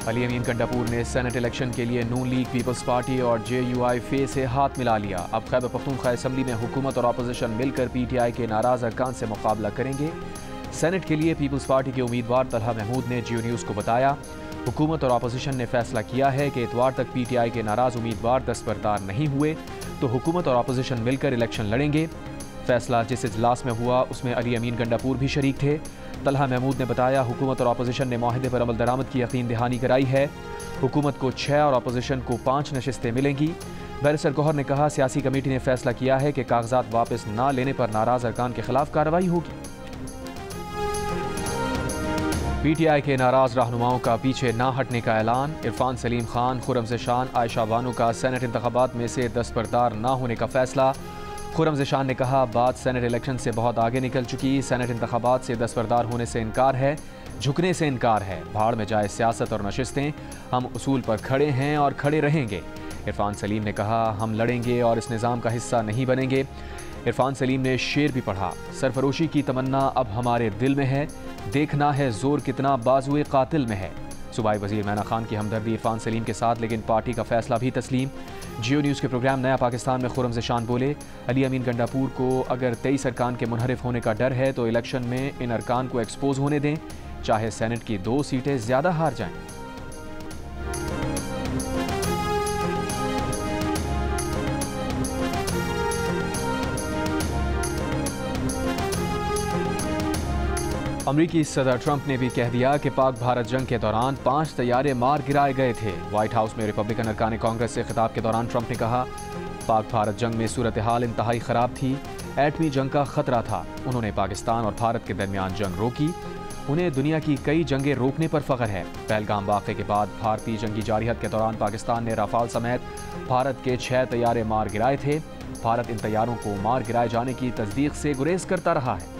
अली अमीन गंडापुर ने senate election के लिए नून लीग, पीपल्स पार्टी और JUIF से हाथ मिला लिया। अब खैबर पख्तूनख्वा असम्बली में हुकूमत और अपोजिशन मिलकर PTI के नाराज अरकान से मुकाबला करेंगे। सेनेट के लिए पीपल्स पार्टी के उम्मीदवार तलहा महमूद ने जियो न्यूज़ को बताया, हुकूमत और अपोजिशन ने फैसला किया है कि इतवार तक PTI के नाराज उम्मीदवार दस्तबरदार नहीं हुए तो हुकूमत और अपोजिशन मिलकर इलेक्शन लड़ेंगे। फैसला जिस इजलास में हुआ उसमें अली अमीन गंडापुर भी शरीक थे। तलहा महमूद ने बताया, हुकूमत और अपोजिशन ने माहिदे पर अमल दरामद की यकीन दहानी कराई है। हुकूमत को 6 और अपोजिशन को 5 नशिस्तें मिलेंगी। बैरिस्टर गौहर ने कहा, सियासी कमेटी ने फैसला किया है कि कागजात वापस न लेने पर नाराज अरकान के खिलाफ कार्रवाई होगी। PTI के नाराज रहनुमाओं का पीछे ना हटने का ऐलान। इरफान सलीम खान, खुर्रम ज़ेशान, आयशा बानो का सेनेट इंतखाबात में से दस्तबरदार ना होने का फैसला। खुर्रम ज़ेशान ने कहा, बात सेनेट इलेक्शन से बहुत आगे निकल चुकी, सेनेट इंतखाबात से दस्तबरदार होने से इनकार है, झुकने से इनकार है। भाड़ में जाए सियासत और नशिस्तें, हम उसूल पर खड़े हैं और खड़े रहेंगे। इरफान सलीम ने कहा, हम लड़ेंगे और इस निज़ाम का हिस्सा नहीं बनेंगे। इरफान सलीम ने शेर भी पढ़ा, सरफरोशी की तमन्ना अब हमारे दिल में है, देखना है जोर कितना बाजुए कातिल में है। सूबाई वज़ीर मैना खान की हमदर्दी इरफान सलीम के साथ, लेकिन पार्टी का फैसला भी तस्लीम। जियो न्यूज़ के प्रोग्राम नया पाकिस्तान में खुर्रम ज़ेशान बोले, अली अमीन गंडापुर को अगर 23 अरकान के मुनहरिफ होने का डर है तो इलेक्शन में इन अरकान को एक्सपोज होने दें, चाहे सेनेट की 2 सीटें ज़्यादा हार जाएं। अमरीकी सदर ट्रंप ने भी कह दिया कि पाक भारत जंग के दौरान 5 तैयारे मार गिराए गए थे। व्हाइट हाउस में रिपब्लिकन अरकान कांग्रेस से खिताब के दौरान ट्रंप ने कहा, पाक भारत जंग में सूरत हाल इंतहाई ख़राब थी, एटमी जंग का खतरा था। उन्होंने पाकिस्तान और भारत के दरमियान जंग रोकी, उन्हें दुनिया की कई जंगें रोकने पर फ़ख्र है। पहलगाम वाक़े के बाद भारतीय जंगी जारहियत के दौरान पाकिस्तान ने राफाल समेत भारत के 6 तैयारे मार गिराए थे। भारत इन तैयारों को मार गिराए जाने की तस्दीक से गुरेज करता रहा है।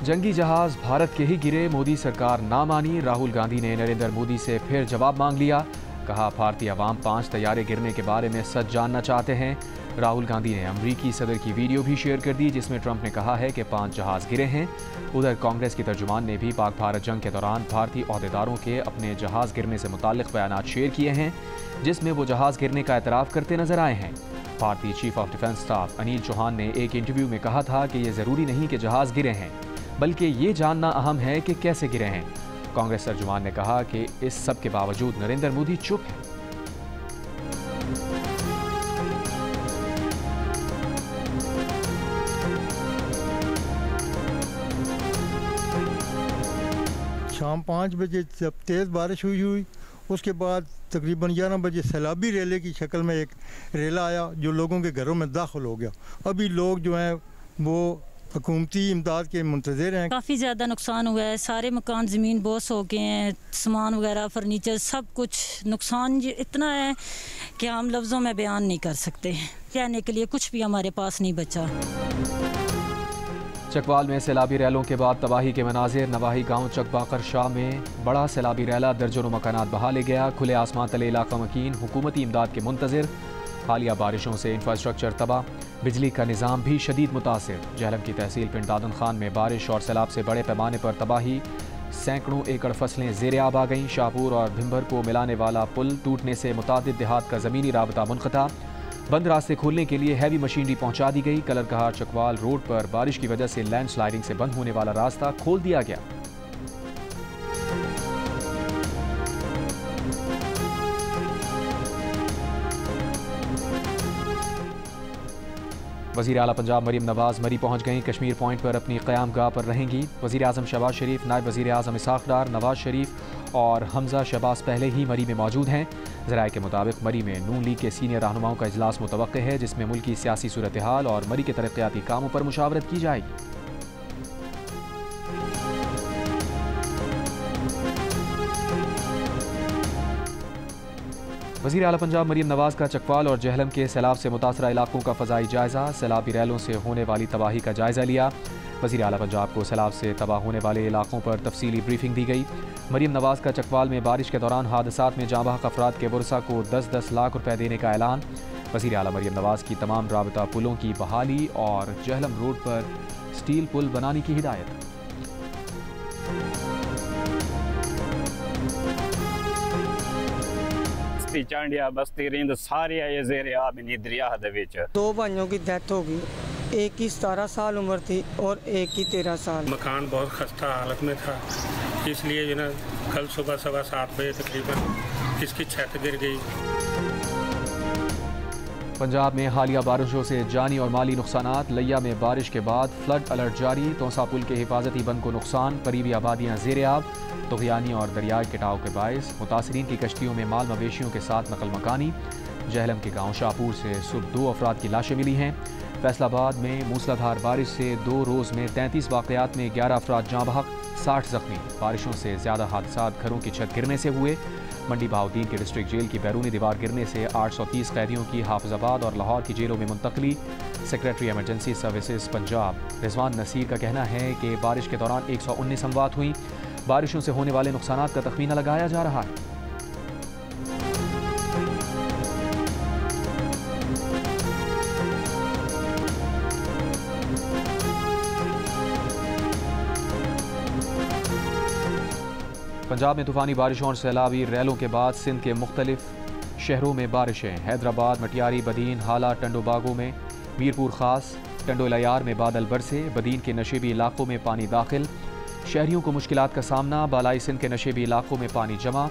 जंगी जहाज भारत के ही गिरे, मोदी सरकार ना मानी। राहुल गांधी ने नरेंद्र मोदी से फिर जवाब मांग लिया, कहा भारतीय अवाम 5 तैयारे गिरने के बारे में सच जानना चाहते हैं। राहुल गांधी ने अमरीकी सदर की वीडियो भी शेयर कर दी जिसमें ट्रंप ने कहा है कि 5 जहाज गिरे हैं। उधर कांग्रेस की तर्जुमान ने भी पाक भारत जंग के दौरान भारतीय ओहदेदारों के अपने जहाज गिरने से मुताल्लिक बयानात शेयर किए हैं, जिसमें वो जहाज गिरने का एतराफ़ करते नजर आए हैं। भारतीय chief of defence staff Anil Chauhan ने एक इंटरव्यू में कहा था कि ये ज़रूरी नहीं कि जहाज गिरे हैं, बल्कि ये जानना अहम है कि कैसे गिरे हैं। कांग्रेस तर्जुमान ने कहा कि इस सब के बावजूद नरेंद्र मोदी चुप है। शाम 5 बजे जब तेज़ बारिश हुई, उसके बाद तकरीबन 11 बजे सैलाबी रेले की शक्ल में एक रेला आया जो लोगों के घरों में दाखिल हो गया। अभी लोग जो हैं वो हुकूमती इमदाद के मुंतज़िर हैं। काफ़ी ज़्यादा नुकसान हुआ है, सारे मकान ज़मीन बोस हो गए हैं, सामान वगैरह फर्नीचर सब कुछ नुकसान इतना है कि हम लफ्ज़ों में बयान नहीं कर सकते। कहने के लिए कुछ भी हमारे पास नहीं बचा। चकवाल में सैलाबी रैलों के बाद तबाही के मनाजिर। नवाही गांव चकबाकर शाह में बड़ा सैलाबी रैला दर्जनों मकानात बहा ले गया। खुले आसमान तले इलाका मकीन, हुकूमती इमदाद के मुंतज़िर। हालिया बारिशों से इंफ्रास्ट्रक्चर तबाह, बिजली का निज़ाम भी शदीद मुतासिर। जहलम की तहसील पिंड दादन खान में बारिश और सैलाब से बड़े पैमाने पर तबाही, सैकड़ों एकड़ फसलें ज़ेरे आब आ गईं। शाहपुर और भिम्बर को मिलाने वाला पुल टूटने से मुतादिद देहात का ज़मीनी राबता मुनक़ता। बंद रास्ते खोलने के लिए हैवी मशीनरी पहुंचा दी गई। कलरकहार चकवाल रोड पर बारिश की वजह से लैंड स्लाइडिंग से बंद होने वाला रास्ता खोल दिया गया। वज़ीर आला पंजाब मरीम नवाज़ मरी पहुंच गईं। कश्मीर पॉइंट पर अपनी क़याम गाह पर रहेंगी। वज़ीर आज़म शहबाज शरीफ, नायब वज़ीर आज़म इसहाक़ डार, नवाज़ शरीफ और हमज़ा शहबाज पहले ही मरी में मौजूद हैं। ज़राए के मुताबिक मरी में नून लीग के सीनियर रहनुमाओं का इजलास मुतवक्के है, जिसमें मुल्की सियासी सूरत हाल और मरी के तरक्याती कामों पर मुशावरत की जाएगी। वज़ीर आला पंजाब मरीम नवाज़ का चकवाल और जहलम के सैलाब से मुतासरा इलाकों का फ़ज़ाई जायज़ा। सैलाबी रैलों से होने वाली तबाही का जायज़ा लिया। वज़ीर आला पंजाब को सैलाब से तबाह होने वाले इलाकों पर तफसीली ब्रीफिंग दी गई। मरीम नवाज़ का चकवाल में बारिश के दौरान हादसात में जाँ बहक अफराद के वर्सा को 10-10 लाख रुपए देने का ऐलान। वज़ीर आला मरीम नवाज़ की तमाम राबता पुलों की बहाली और जहलम रोड पर स्टील पुल बनाने की हिदायत। बस्ती चांडिया, बस्ती रिंद सारे आए ज़ेरे आब इन्हीं दरिया दे विच। 2 भाइयों की डेथ हो गई, एक की 17 साल उम्र थी और एक की 13 साल। मकान बहुत खस्ता हालत में था, इसलिए जो ना कल सुबह 7:15 बजे तकरीबन इसकी छत गिर गई। पंजाब में हालिया बारिशों से जानी और माली नुकसानात। लिया में बारिश के बाद फ्लड अलर्ट जारी। तोसा पुल के हिफाजती बंद को नुकसान, करीबी आबादियाँ ज़ेरे आब। तुग़यानी और दरियाई कटाव के बायस मुतासरीन की कश्तियों में माल मवेशियों के साथ नकल मकानी। जहलम के गाँव शाहपुर से सुबह 2 अफराद की लाशें मिली हैं। फैसलाबाद में मूसलाधार बारिश से 2 रोज़ में 33 वाक़यात में 11 अफराद जाँ बहक, 60 जख्मी। बारिशों से ज़्यादा हादसा घरों की छत गिरने से हुए। मंडी बहाउद्दीन के डिस्ट्रिक्ट जेल की बैरूनी दीवार गिरने से 830 कैदियों की हाफिजाबाद और लाहौर की जेलों में मुंतकली। Secretary emergency services Punjab Rizwan Naseer का कहना है कि बारिश के दौरान 119 अमवात हुई। बारिशों से होने वाले नुकसानात का तखमीना लगाया जा रहा है। पंजाब में तूफ़ानी बारिशों और सैलाबी रैलों के बाद सिंध के मुख्तलिफ शहरों में बारिशें। हैदराबाद, मटियारी, बदीन, हाला, टंडोबागो में, मीरपुर खास, टंडोलयार में बादल बरसे। बदीन के नशेबी इलाकों में पानी दाखिल, शहरियों को मुश्किलात का सामना। बालाई सिंध के नशेबी इलाकों में पानी जमा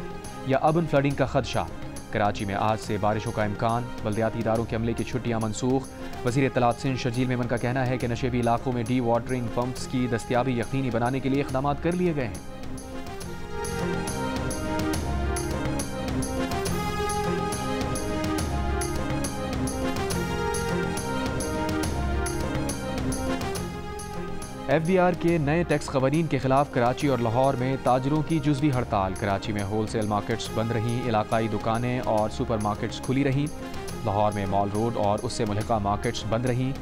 या अबन फ्लडिंग का खदशा। कराची में आज से बारिशों का इम्कान। बल्दियाती इदारों के अमले की छुट्टियां मनसूख। वज़ीर इत्तलात सिंध शर्जील मेमन का कहना है कि नशेबी इलाकों में डी वाटरिंग पंप्स की दस्तियाबी यकीनी बनाने के लिए इक़दाम कर लिए गए हैं। FBR के नए टैक्स क़वानीन के खिलाफ कराची और लाहौर में ताजरों की जुज़वी हड़ताल। कराची में होलसेल मार्केट्स बंद रहीं, इलाकाई दुकानें और सुपर मार्केट्स खुली रहीं। लाहौर में मॉल रोड और उससे मुल्हिका मार्केट्स बंद रहीं,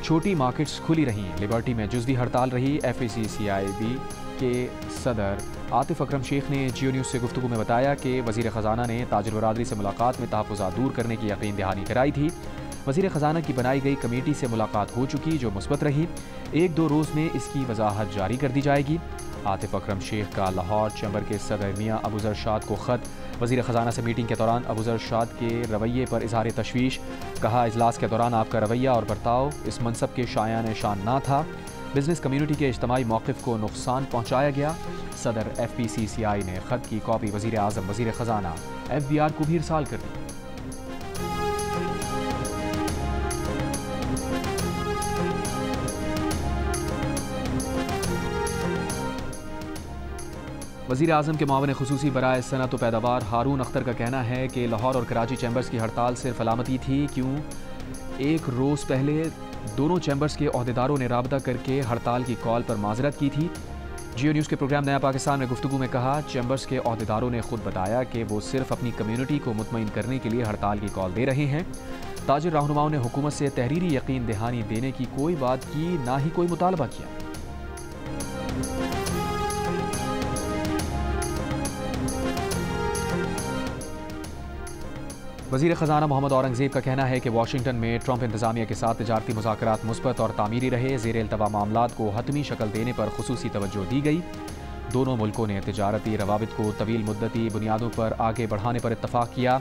छोटी मार्केट्स खुली रहीं। लिबर्टी में जुज़वी हड़ताल रही। FACCIB के सदर आतिफ अकरम शेख ने जियो न्यूज़ से गुफ्तगू में बताया कि वज़ीर ख़जाना ने ताजर बरादरी से मुलाकात में तहफ़्फ़ुज़ात दूर करने की यकीन दहानी कराई थी। वज़ीर ख़जाना की बनाई गई कमेटी से मुलाकात हो चुकी, जो मुस्बत रही। 1-2 रोज़ में इसकी वजाहत जारी कर दी जाएगी। आतिफ अकरम शेख का लाहौर चैम्बर के सदर मियाँ अबूज़र शाद को ख़त। वज़ीर ख़जाना से मीटिंग के दौरान अबूज़र शाद के रवैये पर इज़हार तशवीश। कहा, इजलास के दौरान आपका रवैया और बर्ताव इस मनसब के शायान शान ना था। बिजनेस कम्यूनिटी के इज्तमाई मौक़िफ़ को नुकसान पहुँचाया गया। सदर FPCCI ने ख़त की कॉपी वज़ीर आज़म, वज़ीर ख़जाना, FBR को भी इरसाल कर दी। वज़ीर आज़म के मुआविन ख़ुसूसी बराए सनअत व पैदावार हारून अख्तर का कहना है कि लाहौर और कराची चैम्बर्स की हड़ताल सिर्फ अलामती थी। क्यों 1 रोज़ पहले दोनों चैम्बर्स के अहदेदारों ने राबता करके हड़ताल की कॉल पर माजरत की थी। जियो न्यूज़ के प्रोग्राम नया पाकिस्तान में गुफ्तगू में कहा, चैम्बर्स के अहदेदारों ने खुद बताया कि वो सिर्फ अपनी कम्यूनिटी को मुतमईन करने के लिए हड़ताल की कॉल दे रहे हैं। ताजिर रहनुमाओं ने हुकूमत से तहरीरी यकीन दहानी देने की कोई बात की, ना ही कोई मुतालबा किया। वज़ीर ख़जाना मोहम्मद औरंगज़ेब का कहना है कि वाशिंगटन में ट्रंप इंतज़ामिया के साथ तिजारती मुज़ाकरात मुस्बत और तामीरी रहे। ज़ेर इल्तवा मामलात को हतमी शक्ल देने पर ख़ुसूसी तवज्जो दी गई। दोनों मुल्कों ने तिजारती रवाबित को तवील मुद्दती बुनियादों पर आगे बढ़ाने पर इत्तफ़ाक़ किया,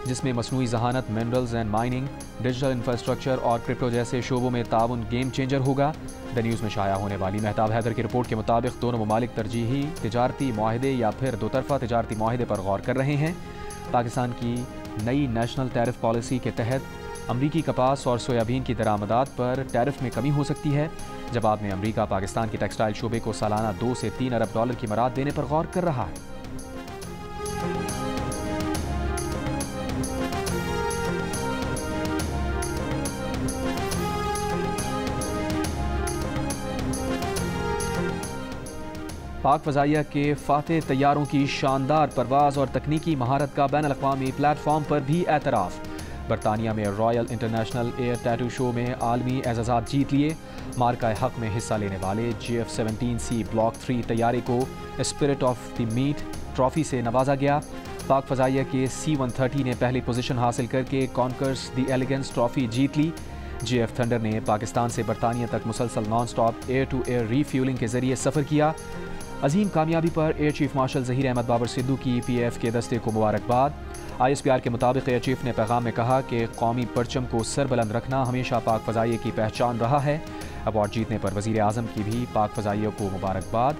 जिसमें मसनूई ज़हानत, minerals and mining, digital infrastructure और क्रिप्टो जैसे शोबों में ताउन गेम चेंजर होगा। द न्यूज़ में शाया होने वाली मेहताब हैदर की रिपोर्ट के मुताबिक दोनों ममालिक तरजीही तिजारती मुआहदे या फिर दोतरफा तिजारती मुआहदे पर गौर कर रहे हैं। पाकिस्तान की नई नेशनल टैरिफ पॉलिसी के तहत अमरीकी कपास और सोयाबीन की दरामदात पर टैरिफ में कमी हो सकती है। जवाब में अमरीका पाकिस्तान के टेक्सटाइल शोबे को सालाना $2 से $3 अरब की मराद देने पर गौर कर रहा है। पाक फ़ज़ाइया के फातेह तैयारों की शानदार परवाज़ और तकनीकी महारत का बैन अल-अक़वामी प्लेटफॉर्म पर भी एतराफ़। बरतानिया में royal international air tattoo show में आलमी एज़ाज़ात जीत लिए। मार्का हक़ में हिस्सा लेने वाले GF-17C ब्लॉक 3 तैयारे को spirit of the meet trophy से नवाजा गया। पाक फ़ज़ाइया के C-130 ने पहली पोजीशन हासिल करके कॉन्कर्स द एलिगेंस ट्रॉफ़ी जीत ली। GF थंडर ने पाकिस्तान से बरतानिया तक मुसलसल non stop air to air refuelling के ज़रिए सफ़र किया। अजीम कामयाबी पर air chief marshal Zaheer Ahmed Babar Sidhu की PAF के दस्ते को मुबारकबाद। ISPR के मुताबिक एयर चीफ ने पैगाम में कहा कि कौमी परचम को सरबुलंद रखना हमेशा पाक फ़ज़ाइये की पहचान रहा है। अवार्ड जीतने पर वज़ीर आज़म की भी पाक फ़ज़ाइयों को मुबारकबाद।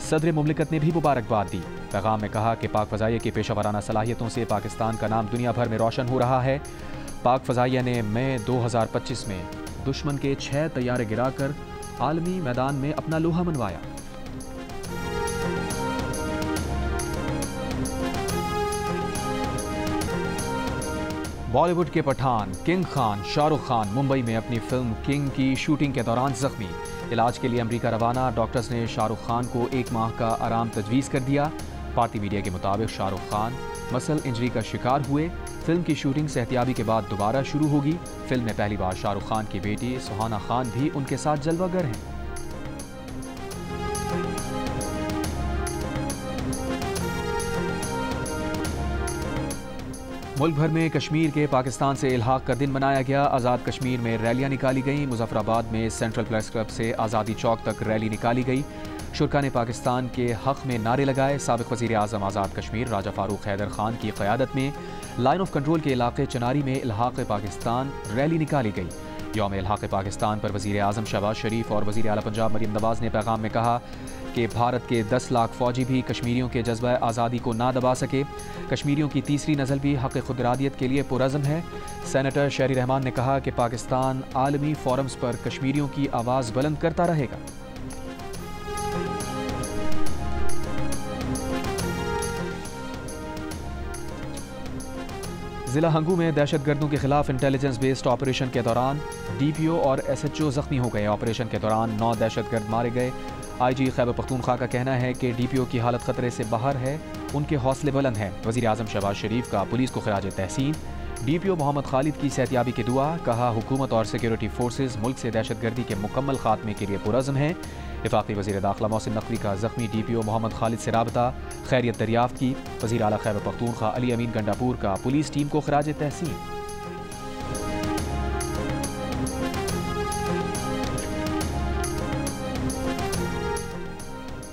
सदर मुमलिकत ने भी मुबारकबाद दी। पैगाम में कहा कि पाक फ़ज़ाइये की पेशा वराना सलाहियतों से पाकिस्तान का नाम दुनिया भर में रोशन हो रहा है। पाक फ़ज़ाइया ने मई 2025 में दुश्मन के 6 तैयारे गिराकर आलमी मैदान में अपना लोहा मनवाया। बॉलीवुड के पठान किंग खान शाहरुख खान मुंबई में अपनी फिल्म किंग की शूटिंग के दौरान जख्मी। इलाज के लिए अमेरिका रवाना। डॉक्टर्स ने शाहरुख खान को 1 माह का आराम तजवीज़ कर दिया। भारतीय मीडिया के मुताबिक शाहरुख खान मसल इंजरी का शिकार हुए। फिल्म की शूटिंग सेहतियाबी के बाद दोबारा शुरू होगी। फिल्म में पहली बार शाहरुख खान की बेटी सुहाना खान भी उनके साथ जलवागर हैं। मुल्क भर में कश्मीर के पाकिस्तान से इल्हाक का दिन मनाया गया। आज़ाद कश्मीर में रैलियां निकाली गईं। मुजफ्फराबाद में सेंट्रल प्रेस क्लब से आज़ादी चौक तक रैली निकाली गई। शुरा ने पाकिस्तान के हक में नारे लगाए। साबिक वज़ीर आज़म आज़ाद कश्मीर राजा फारूक हैदर खान की क़यादत में लाइन ऑफ कंट्रोल के इलाके चनारी में इल्हाक पाकिस्तान रैली निकाली गई। यौम इल्हाक पाकिस्तान पर वज़ीर आज़म शहबाज शरीफ और वज़ीर आला पंजाब मरीम नवाज़ ने पैगाम में कहा कि भारत के 10 लाख फ़ौजी भी कश्मीरियों के जज्बा आज़ादी को ना दबा सके। कश्मीरियों की तीसरी नस्ल भी हक़ खुदरादियत के लिए पुरज़म है। सेनेटर शहरी रहमान ने कहा कि पाकिस्तान आलमी फोरम्स पर कश्मीरियों की आवाज़ बुलंद करता रहेगा। जिला हंगू में दहशतगर्दों के खिलाफ इंटेलिजेंस बेस्ड ऑपरेशन के दौरान DPO और SHO जख्मी हो गए। ऑपरेशन के दौरान 9 दहशतगर्द मारे गए। IG खैबर पख्तूनख्वा का कहना है कि DPO की हालत खतरे से बाहर है, उनके हौसले बुलंद हैं। वज़ीर आज़म शहबाज शरीफ का पुलिस को खिराज तहसीन। DPO मोहम्मद खालिद की सेहतियाबी की दुआ। कहा हुकूमत और सिक्योरिटी फोर्सेज मुल्क से दहशतगर्दी के मुकम्मल खात्मे के लिए पुरज़म हैं। वफाकी वज़ीर दाखिला मोहसिन नकवी का ज़ख्मी DPO मोहम्मद खालिद से राबता, खैरियत दरियाफ्त की। वज़ीर आला खैबर पख्तूनख्वा अली अमीन गंडापुर का पुलिस टीम को खिराज तहसीन।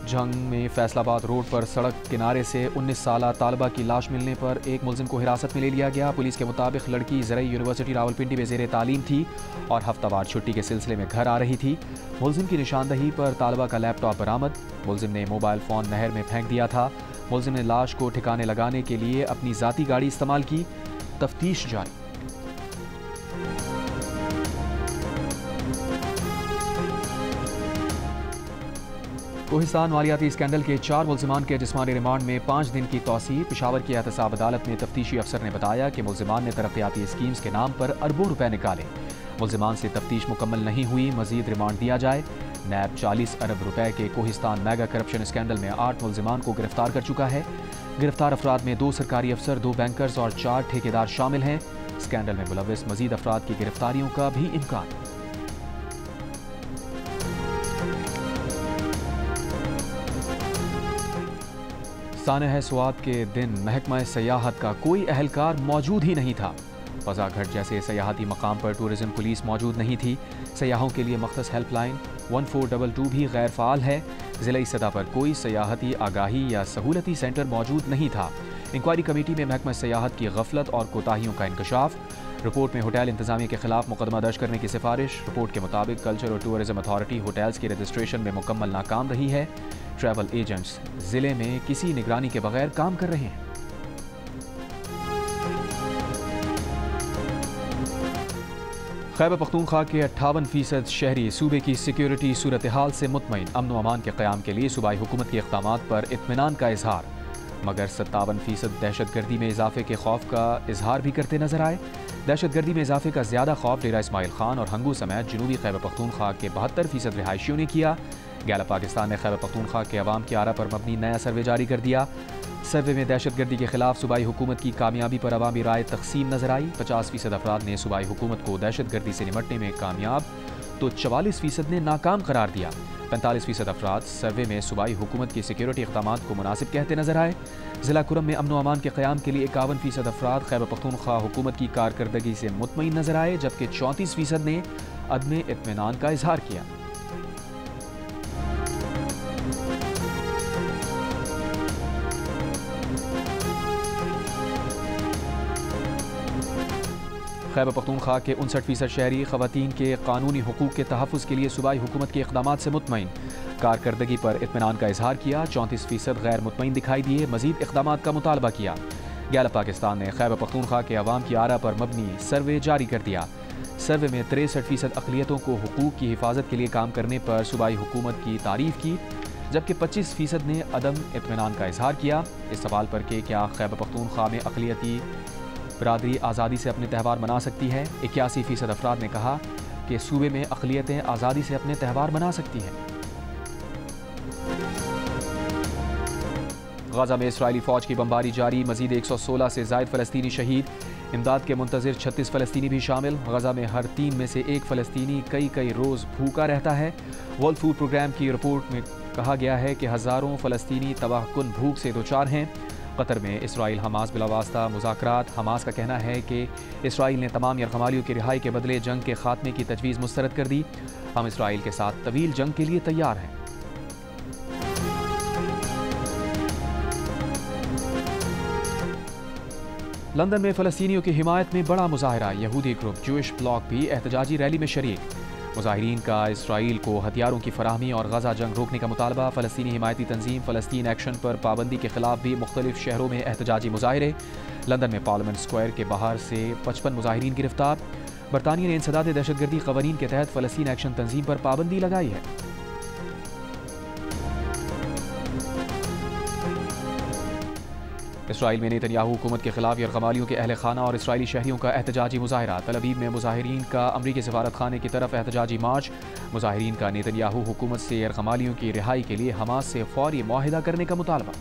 जंग में फैसलाबाद रोड पर सड़क किनारे से 19 साला तालबा की लाश मिलने पर एक मुलजिम को हिरासत में ले लिया गया। पुलिस के मुताबिक लड़की ज़रई यूनिवर्सिटी रावलपिंडी में ज़ेरे तालीम थी और हफ्तावार छुट्टी के सिलसिले में घर आ रही थी। मुलजिम की निशानदही पर तालबा का लैपटॉप बरामद। मुलजिम ने मोबाइल फ़ोन नहर में फेंक दिया था। मुलजिम ने लाश को ठिकाने लगाने के लिए अपनी ज़ाती गाड़ी इस्तेमाल की। तफ्तीश जारी। कोहिस्तान मालियाती स्कैंडल के 4 मुलजिमान के जिस्मानी रिमांड में 5 दिन की तौसी। पेशावर की एहतसाब अदालत में तफ्तीशी अफसर ने बताया कि मुलजिमान ने तरक्याती स्कीम्स के नाम पर अरबों रुपए निकाले। मुलजिमान से तफ्तीश मुकम्मल नहीं हुई, मजीद रिमांड दिया जाए। नैब 40 अरब रुपए के कोहिस्तान मेगा करप्शन स्कैंडल में 8 मुलजिमान को गिरफ्तार कर चुका है। गिरफ्तार अफराद में 2 सरकारी अफसर, 2 बैंकर्स और 4 ठेकेदार शामिल हैं। स्कैंडल में मुलविस मजीद अफराद की गिरफ्तारियों का भी इम्कान। सानह स्वात के दिन महकमा सयाहत का कोई अहलकार मौजूद ही नहीं था। फजाघट जैसे सयाहती मकाम पर टूरिज्म पुलिस मौजूद नहीं थी। सयाहों के लिए मख्तस हेल्पलाइन 1422 भी गैर फ़ाल है। ज़िलाई सतह पर कोई सयाहती आगाही या सहूलती सेंटर मौजूद नहीं था। इंक्वायरी कमेटी में महकमा सयाहत की गफलत और कोताहियों का इंकशाफ। रिपोर्ट में होटल इंतजामिया के खिलाफ मुकदमा दर्ज करने की सिफारिश। रिपोर्ट के मुताबिक कल्चर और टूरिज्म अथॉरिटी होटल्स की रजिस्ट्रेशन में मुकम्मल नाकाम रही है। ट्रैवल एजेंट्स जिले में किसी निगरानी के बगैर काम कर रहे हैं। खैबर पख्तूनख्वा के 58% शहरी सूबे की सिक्योरिटी सूरत हाल से मुतमईन। अमन व अमान के क़याम के लिए सूबाई हुकूमत के इक़दामात पर इत्मीनान का इजहार, मगर 57% दहशतगर्दी में इजाफे के खौफ का इजहार भी करते नजर आए। दहशतगर्दी में इजाफे का ज़्यादा खौफ डेरा इस्माइल खान और हंगू समेत जनूबी खैबर पख्तूनख्वा के 72% रिहायशियों ने किया। गैलप पाकिस्तान ने खैबर पख्तूनख्वा के अवाम की आरा पर मबनी नया सर्वे जारी कर दिया। सर्वे में दहशतगर्दी के खिलाफ सूबाई हुकूमत की कामयाबी पर अवामी राय तकसीम नजर आई। 50% अफराद ने सूबाई हुकूमत को दहशतगर्दी से निपटने में कामयाब तो 44% ने नाकाम करार दिया। 45% अफराद सर्वे में सूबाई हुकूमत की सिक्योरिटी इक़दामात को मुनासिब कहते नजर आए। ज़िला कुरम में अमन व अमान के क़याम के लिए 51% अफराद खैबर पख्तूनख्वा हुकूमत की कारकर्दगी से मुतमईन नजर आए, जबकि 34% ने अदम इत्मीनान का इजहार किया। खैबर पख्तूनख्वा के 59% शहरी ख़वातीन के कानूनी हुकूक के तहफ़्फ़ुज़ के लिए सूबाई हुकूमत के इक़दामात से मुतमईन। कारकर्दगी पर इत्मीनान का इजहार किया। 34% गैर मुतमईन दिखाई दिए। मज़ीद इक़दामात का मुतालबा किया। गैलप पाकिस्तान ने खैबर पख्तूनख्वा के अवाम की आरा पर मबनी सर्वे जारी कर दिया। सर्वे में 63% अक़लियतों को हुकूक की हिफाजत के लिए काम करने पर सूबाई हुकूमत की तारीफ़ की, जबकि 25% ने अदम इत्मीनान का इजहार किया। इस सवाल पर कि क्या खैबर पख्तूनख्वा में अक़लियती बरादरी आज़ादी से अपने त्यौहार मना सकती है, 81% अफराद ने कहा कि सूबे में अक़लियतें आज़ादी से अपने त्यौहार मना सकती हैं। गजा में इसराइली फ़ौज की बमबारी जारी, मज़ीद 116 से ज़ायद फ़लस्तीनी शहीद। इमदाद के मुंतज़िर 36 फ़लस्तीनी भी शामिल। गजा में हर 3 में से 1 फ़लस्तीनी कई रोज़ भूखा रहता है। वर्ल्ड फूड प्रोग्राम की रिपोर्ट में कहा गया है कि हज़ारों फ़लस्तीनी तबाहकुन भूख से दोचार हैं। कतर में इसराइल हमास बिलावास्ता मुज़ाकरात। हमास का कहना है कि इसराइल ने तमाम यरग़मालियों की रिहाई के बदले जंग के खात्मे की तजवीज़ मुस्तरद कर दी। हम इसराइल के साथ तवील जंग के लिए तैयार हैं। लंदन में फ़लस्तीनियों की हिमायत में बड़ा मुजाहरा। यहूदी ग्रुप जूइश ब्लॉक भी एहतजाजी रैली में शरीक। मुजाहिरीन का इसराइल को हथियारों की फराहमी और गजा जंग रोकने का मुतालबा। फ़लस्तीनी हिमायती तंजीम फ़लस्तीन एक्शन पर पाबंदी के खिलाफ भी मुख्तलिफ शहरों में एहतजाजी मुजाहरे। लंदन में पार्लियामेंट स्क्वायर के बाहर से 55 मुजाहिरीन गिरफ्तार। बरतानिया ने इंसदाद दहशतगर्दी क़वानीन के तहत फ़लस्तीन एक्शन तंजीम पर पाबंदी लगाई है। इसराइल में नेतन्याहू हुकूमत के खिलाफ यरग़मालियों के अहल खाना और इसराइली शहरियों का एहतजाजी मुजाहरा। तल अवीव में मुजाहिरीन का अमरीकी सफारत खाने की तरफ एहतजाजी मार्च। मुजाहिरीन का नेतन्याहू हुकूमत से यरग़मालियों की रिहाई के लिए हमास से फौरी मुआहिदा करने का मुतालबा।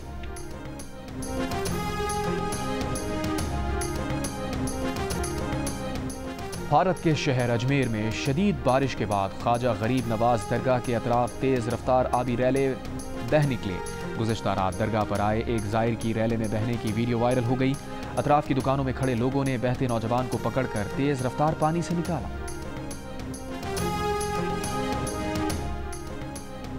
भारत के शहर अजमेर में शदीद बारिश के बाद ख्वाजा गरीब नवाज दरगाह के अतराफ तेज़ रफ्तार आबी रैले बह निकले। गुज़िश्ता रात दरगाह पर आए एक ज़ायर की रैले में बहने की वीडियो वायरल हो गई। अतराफ की दुकानों में खड़े लोगों ने बहते नौजवान को पकड़कर तेज़ रफ्तार पानी से निकाला।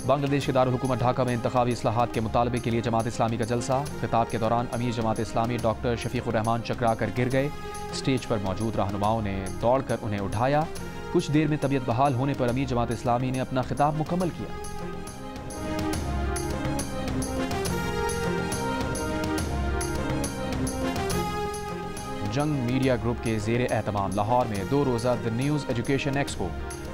बांग्लादेश के दारुल हुकूमत ढाका में इंतखाबी इस्लाहात के मुतालबे के लिए जमात इस्लामी का जलसा। खिताब के दौरान अमीर जमात इस्लामी डॉक्टर शफीकुर रहमान चकरा कर गिर गए। स्टेज पर मौजूद रहनुमाओं ने दौड़कर उन्हें उठाया। कुछ देर में तबीयत बहाल होने पर अमीर जमात इस्लामी ने अपना खिताब मुकम्मल किया। जंग मीडिया ग्रुप के ज़ेरे एहतमाम लाहौर में 2 रोज़ा द न्यूज़ एजुकेशन एक्सपो।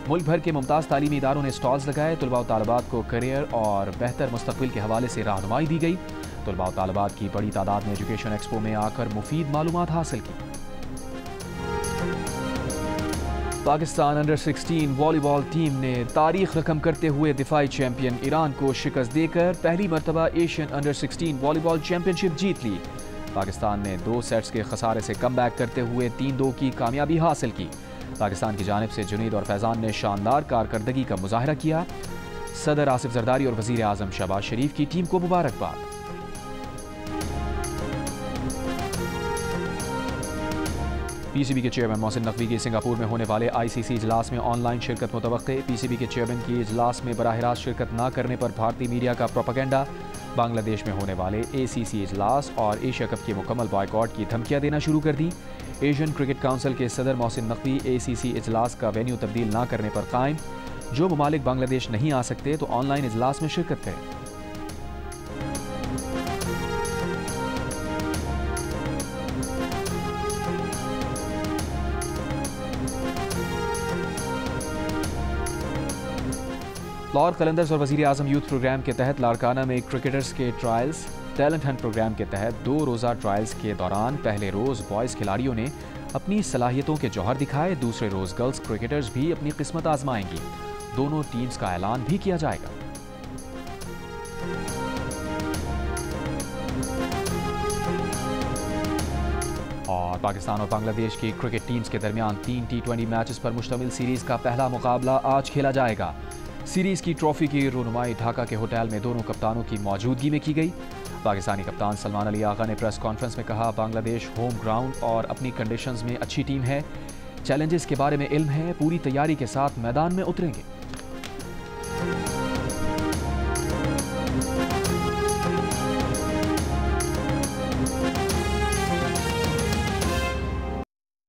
मुल्क भर के मुमताज़ तालीमी इदारों ने स्टॉल्स लगाए। तुलबा और तालिबात को करियर और बेहतर मुस्तकबिल के हवाले से रहनुमाई दी गई। तुलबा और तालिबात की बड़ी तादाद ने एजुकेशन एक्सपो में आकर मुफीद मालूमात हासिल की। पाकिस्तान अंडर 16 वॉलीबॉल टीम ने तारीख रकम करते हुए दिफाई चैंपियन ईरान को शिकस्त देकर पहली मरतबा एशियन अंडर 16 वॉलीबॉल चैंपियनशिप जीत ली। पाकिस्तान ने 2 सेट्स के खसारे से कम बैक करते हुए 3-2 की कामयाबी हासिल की। पाकिस्तान की जानिब से जुनैद और फैज़ान ने शानदार कारकर्दगी का मुजाहरा किया। सदर आसिफ जरदारी और वज़ीर आज़म शहबाज शरीफ की टीम को मुबारकबाद। पीसीबी के चेयरमैन मोहसिन नकवी की सिंगापुर में होने वाले आईसीसी इजलास में ऑनलाइन शिरकत मुतवक्के। पीसीबी के चेयरमैन की इजलास में बराह रास्त शिरकत न करने पर भारतीय मीडिया का प्रोपेगेंडा। बांग्लादेश में होने वाले एसीसी इजलास और एशिया कप के मुकम्मल बॉयकॉट की धमकियां देना शुरू कर दी। एशियन क्रिकेट काउंसिल के सदर मोहसिन नकवी एसीसी इजलास का वेन्यू तब्दील न करने पर कायम। जो ममालिक बांग्लादेश नहीं आ सकते तो ऑनलाइन इजलास में शिरकत करें। लाहौर कलंदर्स और वज़ीर आज़म यूथ प्रोग्राम के तहत लाड़काना में क्रिकेटर्स के ट्रायल्स। टैलेंट हंट प्रोग्राम के तहत 2 रोज़ा ट्रायल्स के दौरान पहले रोज़ बॉयज़ खिलाड़ियों ने अपनी सलाहियतों के जौहर दिखाए। दूसरे रोज़ गर्ल्स क्रिकेटर्स भी अपनी किस्मत आजमाएंगी। दोनों टीम्स का ऐलान भी किया जाएगा। और पाकिस्तान और बांग्लादेश की क्रिकेट टीम्स के दरमियान 3 T20 मैचेस पर मुश्तमिल सीरीज़ का पहला मुकाबला आज खेला जाएगा। सीरीज़ की ट्रॉफी की रुनुमाई ढाका के होटल में दोनों कप्तानों की मौजूदगी में की गई। पाकिस्तानी कप्तान सलमान अली आगा ने प्रेस कॉन्फ्रेंस में कहा, बांग्लादेश होम ग्राउंड और अपनी कंडीशंस में अच्छी टीम है। चैलेंजेस के बारे में इल्म है, पूरी तैयारी के साथ मैदान में उतरेंगे।